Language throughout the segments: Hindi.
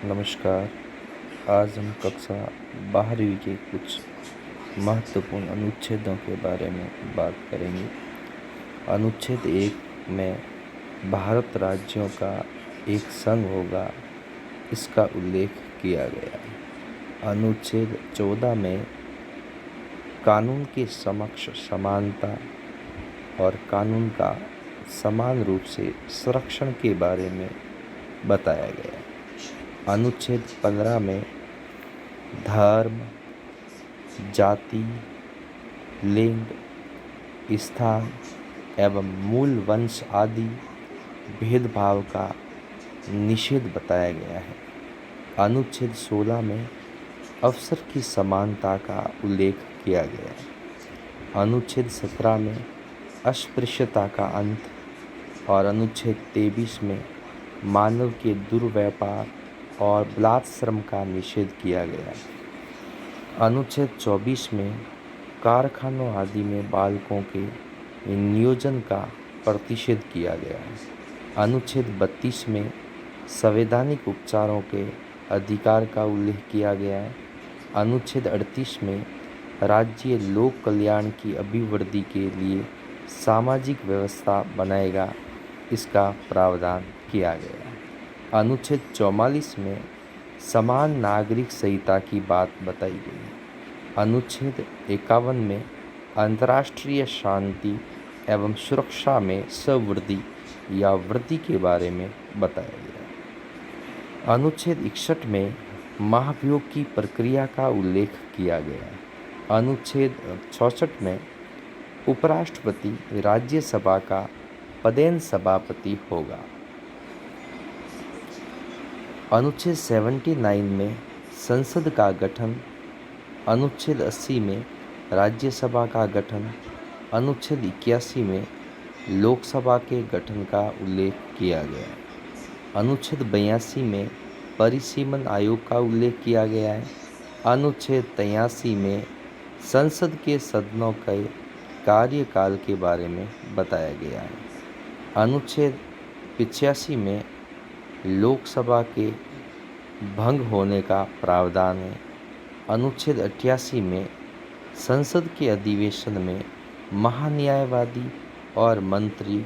नमस्कार। आज हम कक्षा 12वीं के कुछ महत्वपूर्ण अनुच्छेदों के बारे में बात करेंगे। अनुच्छेद 1 में भारत राज्यों का एक संघ होगा, इसका उल्लेख किया गया है। अनुच्छेद 14 में कानून के समक्ष समानता और कानून का समान रूप से संरक्षण के बारे में बताया गया है। अनुच्छेद 15 में धर्म, जाति, लिंग, स्थान एवं मूल वंश आदि भेदभाव का निषेध बताया गया है। अनुच्छेद 16 में अवसर की समानता का उल्लेख किया गया है। अनुच्छेद 17 में अस्पृश्यता का अंत और अनुच्छेद 23 में मानव के दुर्व्यापार और बलात्श्रम का निषेध किया गया है। अनुच्छेद 24 में कारखानों आदि में बालकों के नियोजन का प्रतिषेध किया गया है। अनुच्छेद 32 में संवैधानिक उपचारों के अधिकार का उल्लेख किया गया है। अनुच्छेद 38 में राज्य लोक कल्याण की अभिवृद्धि के लिए सामाजिक व्यवस्था बनाएगा, इसका प्रावधान किया गया है। अनुच्छेद 44 में समान नागरिक संहिता की बात बताई गई है। अनुच्छेद 51 में अंतर्राष्ट्रीय शांति एवं सुरक्षा में संवृद्धि या वृद्धि के बारे में बताया गया। अनुच्छेद 61 में महाभियोग की प्रक्रिया का उल्लेख किया गया है। अनुच्छेद 66 में उपराष्ट्रपति राज्यसभा का पदेन सभापति होगा। अनुच्छेद 79 में संसद का गठन, अनुच्छेद 80 में राज्यसभा का गठन, अनुच्छेद 81 में लोकसभा के गठन का उल्लेख किया गया है। अनुच्छेद 82 में परिसीमन आयोग का उल्लेख किया गया है। अनुच्छेद 83 में संसद के सदनों के कार्यकाल के बारे में बताया गया है। अनुच्छेद 85 में लोकसभा के भंग होने का प्रावधान है। अनुच्छेद 88 में संसद के अधिवेशन में महान्यायवादी और मंत्री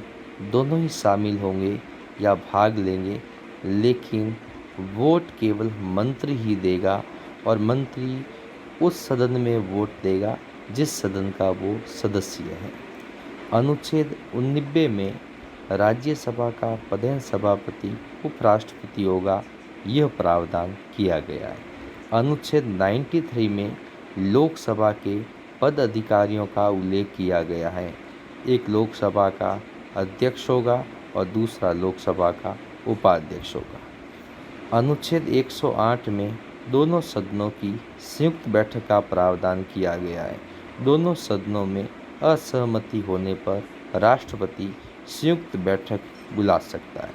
दोनों ही शामिल होंगे या भाग लेंगे, लेकिन वोट केवल मंत्री ही देगा और मंत्री उस सदन में वोट देगा जिस सदन का वो सदस्य है। अनुच्छेद 89 में राज्यसभा का पदेन सभापति उपराष्ट्रपति होगा, यह प्रावधान किया गया है। अनुच्छेद 93 में लोकसभा के पद अधिकारियों का उल्लेख किया गया है। एक लोकसभा का अध्यक्ष होगा और दूसरा लोकसभा का उपाध्यक्ष होगा। अनुच्छेद 108 में दोनों सदनों की संयुक्त बैठक का प्रावधान किया गया है। दोनों सदनों में असहमति होने पर राष्ट्रपति संयुक्त बैठक बुला सकता है।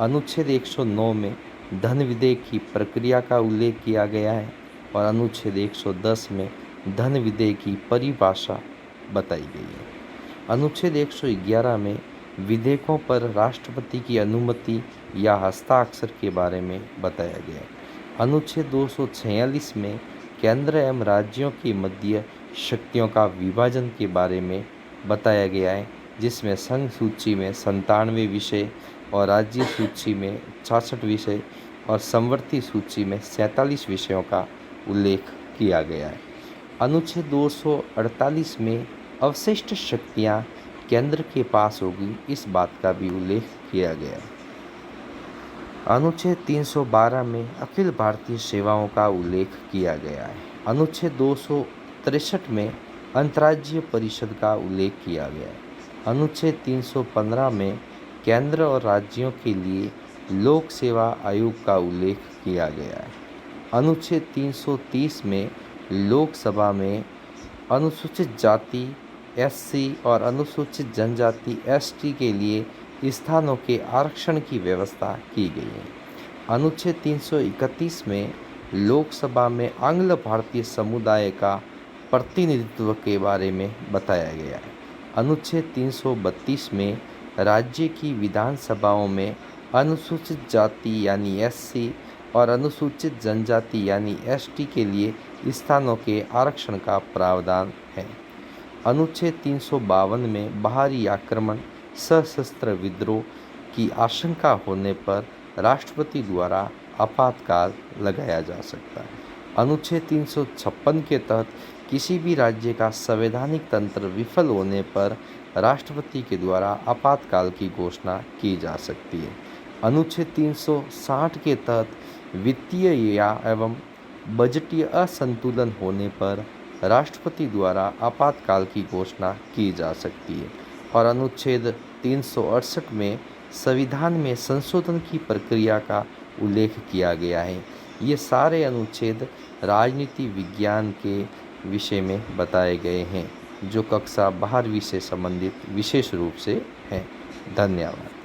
अनुच्छेद 109 में धन विधेयक की प्रक्रिया का उल्लेख किया गया है और अनुच्छेद 110 में धन विधेयक की परिभाषा बताई गई है। अनुच्छेद 111 में विधेयकों पर राष्ट्रपति की अनुमति या हस्ताक्षर के बारे में बताया गया है। अनुच्छेद 246 में केंद्र एवं राज्यों के मध्य शक्तियों का विभाजन के बारे में बताया गया है, जिसमें संघ सूची में 97 विषय और राज्य सूची में 66 विषय और समवर्ती सूची में 47 विषयों का उल्लेख किया गया है। अनुच्छेद 248 में अवशिष्ट शक्तियां केंद्र के पास होगी, इस बात का भी उल्लेख किया गया है। अनुच्छेद 312 में अखिल भारतीय सेवाओं का उल्लेख किया गया है। अनुच्छेद 263 में अंतर्राज्यीय परिषद का उल्लेख किया गया है। अनुच्छेद 315 में केंद्र और राज्यों के लिए लोक सेवा आयोग का उल्लेख किया गया है। अनुच्छेद 330 में लोकसभा में अनुसूचित जाति एससी और अनुसूचित जनजाति एसटी के लिए स्थानों के आरक्षण की व्यवस्था की गई है। अनुच्छेद 331 में लोकसभा में आंग्ल भारतीय समुदाय का प्रतिनिधित्व के बारे में बताया गया है। अनुच्छेद 332 में राज्य की विधानसभाओं में अनुसूचित जाति यानी एससी और अनुसूचित जनजाति यानी एसटी के लिए स्थानों के आरक्षण का प्रावधान है। अनुच्छेद 352 में बाहरी आक्रमण, सशस्त्र विद्रोह की आशंका होने पर राष्ट्रपति द्वारा आपातकाल लगाया जा सकता है। अनुच्छेद 356 के तहत किसी भी राज्य का संवैधानिक तंत्र विफल होने पर राष्ट्रपति के द्वारा आपातकाल की घोषणा की जा सकती है। अनुच्छेद 360 के तहत वित्तीय या एवं बजटीय असंतुलन होने पर राष्ट्रपति द्वारा आपातकाल की घोषणा की जा सकती है। और अनुच्छेद 368 में संविधान में संशोधन की प्रक्रिया का उल्लेख किया गया है। ये सारे अनुच्छेद राजनीति विज्ञान के विषय में बताए गए हैं, जो कक्षा 12वीं से संबंधित विशेष रूप से हैं। धन्यवाद।